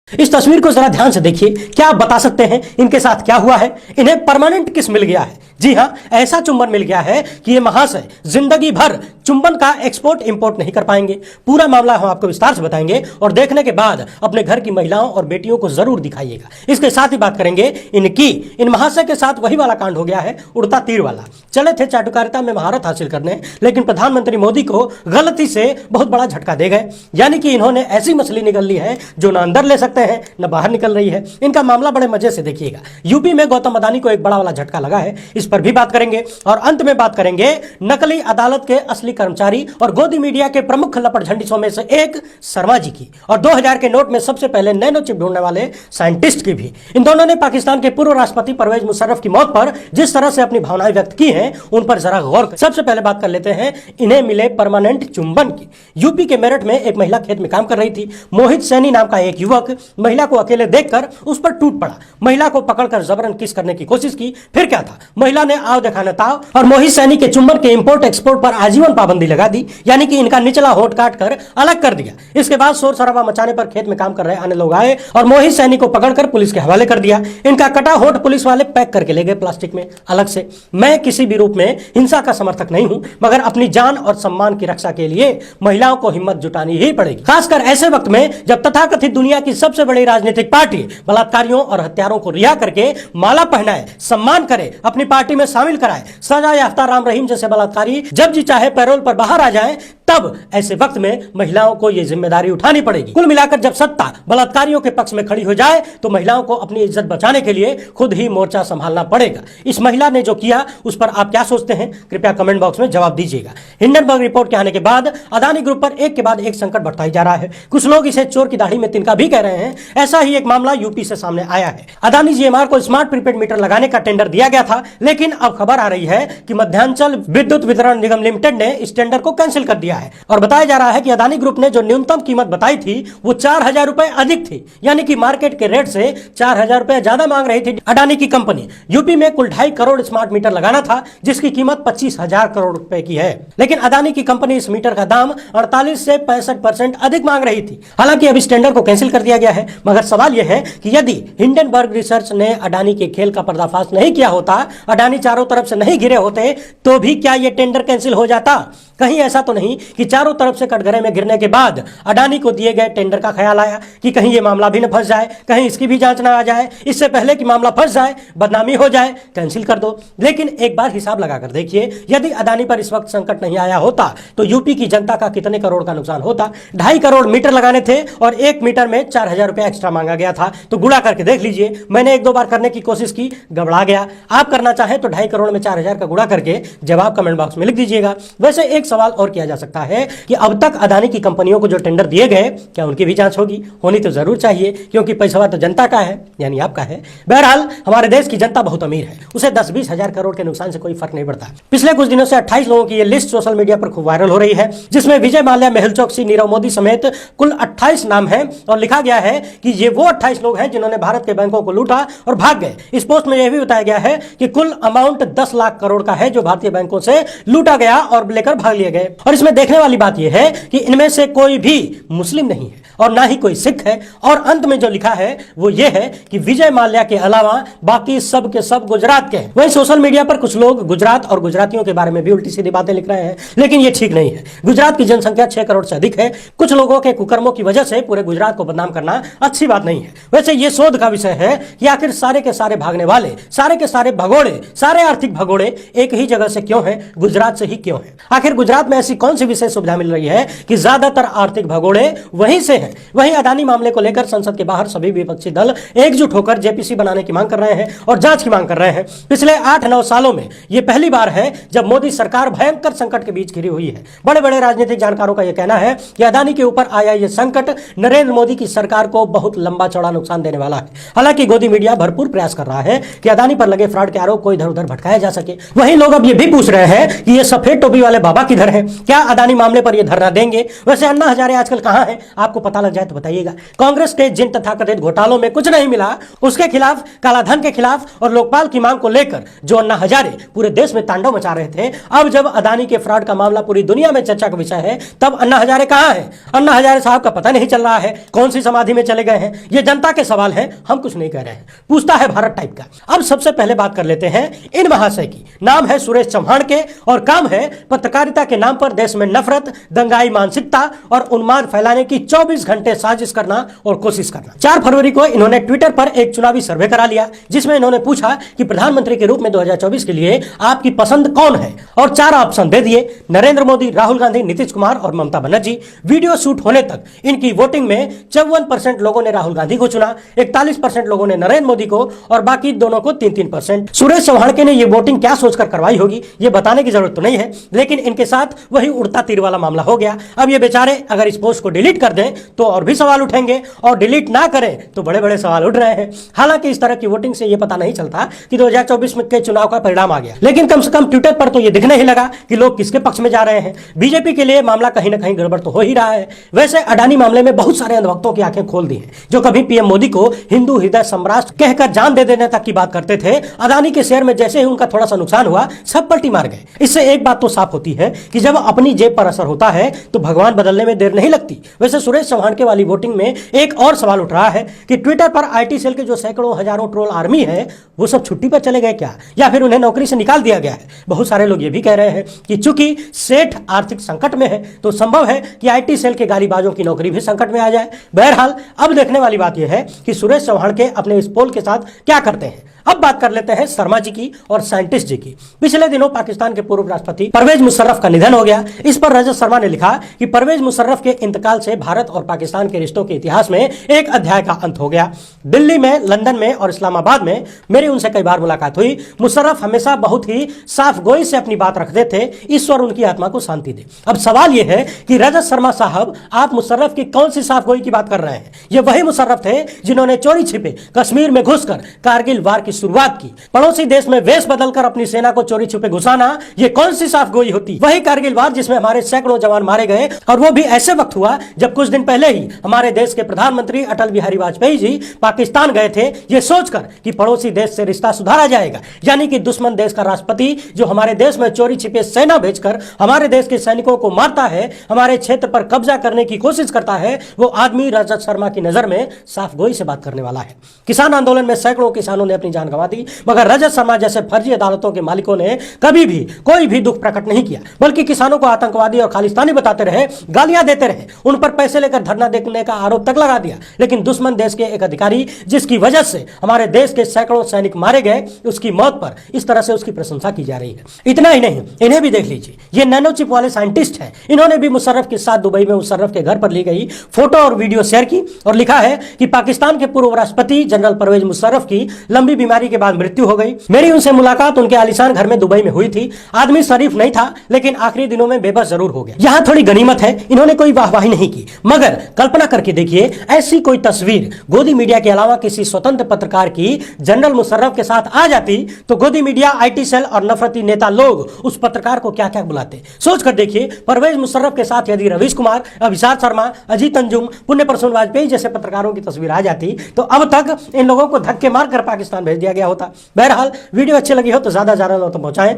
इस तस्वीर को जरा ध्यान से देखिए। क्या आप बता सकते हैं इनके साथ क्या हुआ है? इन्हें परमानेंट किस मिल गया है? जी हां, ऐसा चुंबन मिल गया है कि ये महाशय जिंदगी भर चुंबन का एक्सपोर्ट इंपोर्ट नहीं कर पाएंगे। पूरा मामला हम आपको विस्तार से बताएंगे और देखने के बाद अपने घर की महिलाओं और बेटियों को जरूर दिखाइएगा। इसके साथ ही बात करेंगे इन महाशय के साथ वही वाला कांड हो गया है, उड़ता तीर वाला। चले थे चाटुकारिता में महारत हासिल करने, लेकिन प्रधानमंत्री मोदी को गलती से बहुत बड़ा झटका दे गए। यानी कि इन्होंने ऐसी मछली निकल ली है जो ना अंदर ले सकते हैं न बाहर निकल रही है। इनका मामला बड़े मजे से देखिएगा। यूपी में गौतम अदानी को एक बड़ा वाला झटका लगा है, इस पर भी बात करेंगे और अंत में बात करेंगे नकली अदालत के असली कर्मचारी और गोदी मीडिया के प्रमुख लपट झंडिसों में से एक शर्मा जी की, और 2000 के नोट में सबसे पहले नैनो चिप ढूंढने वाले साइंटिस्ट की भी। इन दोनों ने पाकिस्तान के पूर्व राष्ट्रपति परवेज मुशर्रफ की मौत पर जिस तरह से अपनी भावनाएं व्यक्त की हैं, उन पर जरा गौर करें। सबसे पहले बात कर लेते हैं इन्हें मिले परमानेंट चुंबन की। यूपी के मेरठ में एक महिला खेत में काम कर रही थी। मोहित सैनी नाम का एक युवक महिला को अकेले देखकर उस पर टूट पड़ा। महिला को पकड़कर जबरन किस करने की कोशिश की। फिर क्या था, महिला ने आव दिखाना ताव और मोहित सैनी के चुंबन के इंपोर्ट एक्सपोर्ट पर आजीवन पाबंदी लगा दी। यानी कि इनका निचला होठ काट कर अलग कर दिया। इसके बाद शोर शराबा मचाने पर खेत में काम कर रहे अन्य लोग आए और मोहित सैनी को पकड़कर पुलिस के हवाले कर दिया। इनका कटा होठ पुलिस वाले पैक करके ले गए प्लास्टिक में अलग से। मैं किसी भी रूप में हिंसा का समर्थक नहीं हूं, मगर अपनी जान और सम्मान की रक्षा के लिए महिलाओं को हिम्मत जुटानी ही पड़ेगी, खासकर ऐसे वक्त में जब तथाकथित दुनिया की सबसे बड़ी राजनीतिक पार्टी बलात्कारियों और हत्यारों को रिहा करके माला पहनाए, सम्मान करे, अपनी पार्टी में शामिल कराए। सजा याफ्ता राम रहीम जैसे बलात्कारी जब जी चाहे पैरोल पर बाहर आ जाए, तब ऐसे वक्त में महिलाओं को यह जिम्मेदारी उठानी पड़ेगी। कुल मिलाकर जब सत्ता बलात्कारियों के पक्ष में खड़ी हो जाए तो महिलाओं को अपनी इज्जत बचाने के लिए खुद ही मोर्चा संभालना पड़ेगा। इस महिला ने जो किया उस पर आप क्या सोचते हैं? कृपया कमेंट बॉक्स में जवाब दीजिएगा। हिंडनबर्ग रिपोर्ट के आने के बाद अदानी ग्रुप पर एक के बाद एक संकट बढ़ता ही जा रहा है। कुछ लोग इसे चोर की दाढ़ी में तिनका भी कह रहे हैं। ऐसा ही एक मामला यूपी से सामने आया है। अदानी जीएमआर को स्मार्ट प्रीपेड मीटर लगाने का टेंडर दिया गया था, लेकिन अब खबर आ रही है कि मध्यांचल विद्युत वितरण निगम लिमिटेड ने इस टेंडर को कैंसिल कर दिया है और बताया जा रहा है कि अदानी ग्रुप ने जो न्यूनतम कीमत बताई थी वो 4000 रुपए अधिक थी। यानी कि मार्केट के रेट से 4000 रुपए ज्यादा मांग रही थी अडानी की कंपनी। यूपी में कुल 2.5 करोड़ स्मार्ट मीटर लगाना था, जिसकी कीमत 25,000 करोड़ रुपए की है। लेकिन अदानी की कंपनी इस मीटर का दाम 48 से 65% अधिक मांग रही थी। हालांकि अब इस टेंडर को कैंसिल कर दिया गया है, मगर सवाल यह है कि यदि हिंडनबर्ग रिसर्च ने अडानी के खेल का पर्दाफाश नहीं किया होता, अडानी चारों तरफ से नहीं घिरे होते, तो भी क्या यह टेंडर कैंसिल हो जाता? कहीं ऐसा तो नहीं कि चारों तरफ से कटघरे में गिरने के बाद अडानी को दिए गए टेंडर का ख्याल आया कि कहीं ये मामला भी न फंस जाए, कहीं इसकी भी जांच न आ जाए, इससे पहले कि मामला फंस जाए, बदनामी हो जाए, कैंसिल कर दो। लेकिन एक बार हिसाब लगाकर देखिए, यदि अडानी पर इस वक्त संकट नहीं आया होता तो यूपी की जनता का कितने करोड़ का नुकसान होता। 2.5 करोड़ मीटर लगाने थे और एक मीटर में 4000 रुपए एक्स्ट्रा मांगा गया था। तो गुणा करके देख लीजिए। मैंने 1-2 बार करने की कोशिश की, गड़बड़ा गया। आप करना चाहें तो 2.5 करोड़ में 4000 का गुणा करके जवाब कमेंट बॉक्स में लिख दीजिएगा। वैसे एक सवाल और किया जा सकता है कि अब तक अडानी की कंपनियों को जो टेंडर दिए गए, क्या उनकी भी जांच होगी? होनी तो जरूर चाहिए, क्योंकि पैसा तो जनता का है, यानी आपका है। बहरहाल हमारे देश की जनता बहुत अमीर है, उसे 10-20 हजार करोड़ के नुकसान से कोई फर्क नहीं पड़ता। पिछले कुछ दिनों से 28 लोगों की यह लिस्ट सोशल मीडिया पर खूब वायरल हो रही है, जिसमें विजय माल्या, मेहुल चोकसी, नीरव मोदी समेत कुल 28 नाम है और लिखा गया है कि ये वो 28 लोग हैं जिन्होंने भारत के बैंकों को लूटा और भाग गए। इस पोस्ट में यह भी बताया गया है कि कुल अमाउंट 10 लाख करोड़ का है जो भारतीय बैंकों से लूटा गया और लेकर भाग लिए गए। और इसमें देखने वाली बात यह है कि इनमें से कोई भी मुस्लिम नहीं है और ना ही कोई सिख है। और अंत में जो लिखा है वो ये है कि विजय माल्या के अलावा बाकी सब के सब गुजरात के हैं। वहीं सोशल मीडिया पर कुछ लोग गुजरात और गुजरातियों के बारे में भी उल्टी सीधी बातें लिख रहे हैं, लेकिन ये ठीक नहीं है। गुजरात की जनसंख्या 6 करोड़ से अधिक है। कुछ लोगों के कुकर्मों की वजह से पूरे गुजरात को बदनाम करना अच्छी बात नहीं है। वैसे ये शोध का विषय है कि आखिर सारे के सारे भागने वाले, सारे के सारे भगोड़े, सारे आर्थिक भगोड़े एक ही जगह से क्यों है? गुजरात से ही क्यों है? आखिर गुजरात में ऐसी कौन सी विशेष सुविधा मिल रही है कि ज्यादातर आर्थिक भगोड़े वहीं से हैं? वहीं अडानी मामले को लेकर संसद के बाहर सभी विपक्षी दल एकजुट होकर जेपीसी बनाने की मांग कर रहे हैं और जांच की मांग कर रहे हैं। पिछले 8-9 सालों में यह पहली बार है जब मोदी सरकार भयंकर संकट के बीच घिरी हुई है। बड़े बड़े राजनीतिक जानकारों का यह कहना है कि अडानी के ऊपर आया यह संकट नरेंद्र मोदी की सरकार को बहुत लंबा चौड़ा नुकसान देने वाला है। हालांकि गोदी मीडिया भरपूर प्रयास कर रहा है कि अडानी पर लगे फ्रॉड के आरोप को इधर उधर भटकाया जा सके। वहीं लोग अब यह भी पूछ रहे हैं कि ये सफेद टोपी वाले बाबा किधर है? क्या अडानी मामले पर यह धरना देंगे? वैसे अन्ना हजारे आजकल कहां है, आपको पता पता लग जाए तो बताइएगा। कांग्रेस के जिन तथाकथित घोटालों में कुछ नहीं मिला उसके खिलाफ, कालाधन के खिलाफ और लोकपाल की मांग को लेकर जो अन्ना हजारे पूरे देश में तांडव मचा रहे थे, अब जब अदानी के फ्रॉड का मामला पूरी दुनिया में चर्चा का विषय है, तब अन्ना हजारे कहां हैं? अन्ना हजारे साहब का पता नहीं चल रहा है, कौन सी समाधि में चले गए हैं। ये जनता के सवाल हैं, हम कुछ नहीं कह रहे हैं। पूछता है भारत टाइप का। अब सबसे पहले बात कर लेते हैं इन महाशय की। नाम है सुरेश चौहान के और काम है पत्रकारिता के नाम पर देश में नफरत, दंगाई मानसिकता और उन्माद फैलाने की 24 घंटे साजिश करना और कोशिश करना। 4 फरवरी को इन्होंने ट्विटर पर एक चुनावी सर्वे करा लिया जिसमें इन्होंने पूछा कि प्रधानमंत्री के रूप में 2024 के लिए आपकी पसंद कौन है, और 4 ऑप्शन दे दिए, नरेंद्र मोदी, राहुल गांधी, नीतीश कुमार और ममता बनर्जी। वीडियो शूट होने तक इनकी वोटिंग में 54% लोगों ने राहुल गांधी को चुना, 41% लोगों ने नरेंद्र मोदी को और बाकी दोनों को 3-3%। सुरेश चौहान के ने ये वोटिंग क्या सोचकर करवाई होगी ये बताने की जरूरत तो नहीं है, लेकिन इनके साथ वही उड़ता तीर वाला मामला हो गया। अब ये बेचारे अगर इस पोस्ट को डिलीट कर दें तो और भी सवाल उठेंगे, और डिलीट ना करें तो बड़े बड़े सवाल उठ रहे हैं। हालांकि इस तरह की वोटिंग से यह पता नहीं चलता कि 2024 में के चुनाव का परिणाम आ गया, लेकिन कम से कम ट्विटर पर तो यह दिखने ही लगा कि लोग किसके पक्ष में जा रहे हैं। बीजेपी के लिए मामला कहीं ना कहीं गड़बड़ तो हो ही रहा है। वैसे अडानी मामले में बहुत सारे अंधभक्तों की आंखें खोल दी हैं, जो कभी पीएम मोदी को हिंदू हृदय सम्राट कहकर जान दे देने तक की बात करते थे। अडानी के शेयर में जैसे ही उनका थोड़ा सा नुकसान हुआ, सब पलटी मार गए। इससे एक बात तो साफ होती है कि जब अपनी जेब पर असर होता है तो भगवान बदलने में देर नहीं लगती। वैसे सुरेश चौहान के वाली वोटिंग में एक और सवाल उठ रहा है कि ट्विटर पर आईटी सेल के जो सैकड़ों हजारों ट्रोल आर्मी है वो सब छुट्टी पर चले गए क्या, या फिर उन्हें नौकरी से निकाल दिया गया है। बहुत सारे लोग ये भी कह रहे हैं कि चूंकि सेठ आर्थिक संकट में है तो संभव है कि आईटी सेल के गालीबाजों की नौकरी भी संकट में आ जाए। बहरहाल अब देखने वाली बात यह है कि सुरेश चौहान के अपने इस पोल के साथ क्या करते हैं। अब बात कर लेते हैं शर्मा जी की और साइंटिस्ट जी की। पिछले दिनों पाकिस्तान के पूर्व राष्ट्रपति परवेज मुशर्रफ का निधन हो गया। इस पर रजत शर्मा ने लिखा कि परवेज मुशर्रफ के इंतकाल से भारत और पाकिस्तान के रिश्तों के इतिहास में एक अध्याय का अंत हो गया। दिल्ली में, लंदन में और इस्लामाबाद में मेरी उनसे कई बार मुलाकात हुई। मुशर्रफ हमेशा बहुत ही साफ गोई से अपनी बात रखते थे। ईश्वर उनकी आत्मा को शांति दे। अब सवाल यह है कि रजत शर्मा साहब, आप मुशर्रफ की कौन सी साफ गोई की बात कर रहे हैं? ये वही मुशर्रफ थे जिन्होंने चोरी छिपे कश्मीर में घुसकर कारगिल वार की शुरुआत की। पड़ोसी देश में वेश बदलकर अपनी सेना को चोरी छुपे घुसाना, ये कौन सी साफ गोई होती? वही कारगिल वार जिसमें हमारे सैकड़ों जवान मारे गए, और वो भी ऐसे वक्त हुआ जब कुछ दिन पहले ही हमारे देश के प्रधानमंत्री अटल बिहारी वाजपेयी जी पाकिस्तान गए थे, ये सोचकर कि पड़ोसी देश से रिश्ता सुधारा जाएगा। यानी कि दुश्मन देश का राष्ट्रपति जो हमारे देश में चोरी छिपे सेना भेजकर हमारे देश के सैनिकों को मारता है, हमारे क्षेत्र पर कब्जा करने की कोशिश करता है, वो आदमी रजत शर्मा की नजर में साफ गोई से बात करने वाला है। किसान आंदोलन में सैकड़ों किसानों ने अपनी जान गंवा दी, मगर रजत शर्मा जैसे फर्जी अदालतों के मालिकों ने कभी भी कोई भी दुख प्रकट नहीं किया, बल्कि किसानों को आतंकवादी और खालिस्तानी बताते रहे, गालियां देते रहे, उन पर पैसे लेकर धरना देने का आरोप तक लगा दिया। लेकिन दुश्मन देश के एक अधिकारी जिसकी वजह से हमारे देश के सैकड़ों सैनिक मारे गए, उसकी मौत पर इस तरह से उसकी प्रशंसा की जा रही है। इतना ही नहीं, इन्हें भी देख लीजिए, ये नैनो चिप वाले साइंटिस्ट हैं। इन्होंने भी मुशर्रफ के साथ दुबई में मुशर्रफ के घर पर ली गई फोटो और वीडियो शेयर की और लिखा है कि पाकिस्तान के पूर्व राष्ट्रपति जनरल परवेज मुशर्रफ की लंबी बीमारी के बाद मृत्यु हो गई। मेरी उनसे मुलाकात उनके आलीशान घर में दुबई में हुई थी। आदमी शरीफ नहीं था, लेकिन आखिरी दिनों में बेबस जरूर हो गया। यहाँ थोड़ी गनीमत है, इन्होंने कोई वाहवाही नहीं की, मगर कल्पना करके देखिए, ऐसी कोई तस्वीर गोदी मीडिया के अलावा किसी स्वतंत्र पत्रकार की जनरल मुशर्रफ के साथ आ जाती तो गोदी मीडिया, आईटी सेल और नफरती नेता लोग उस पत्रकार को क्या क्या बुलाते। सोच कर देखिए, परवेज मुशर्रफ के साथ यदि रवीश कुमार, अभिषेक शर्मा, अजीत अंजुम, पुण्य प्रसून वाजपेयी जैसे पत्रकारों की तस्वीर आ जाती तो अब तक इन लोगों को धक्के मारकर पाकिस्तान भेज दिया गया होता। बहरहाल वीडियो अच्छी लगी हो तो ज्यादा हो तो पहुंचाएं।